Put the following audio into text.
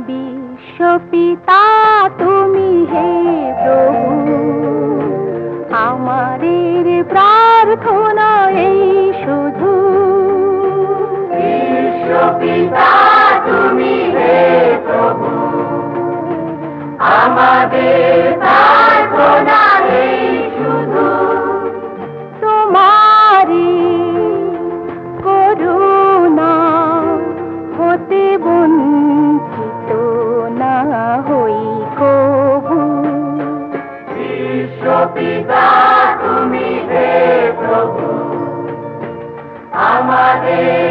বিশ্বপিতা তুমি হে প্রভু, আমাদের প্রার্থনা এই শুধু। বিশ্বপিতা তুমি হে প্রভু, আমাদের প্রার্থনা এই শুধু। তোমারি করুণা হতে বঞ্চিত না হই কভু। বিশ্বপিতা তুমি হে প্রভু, আমাদের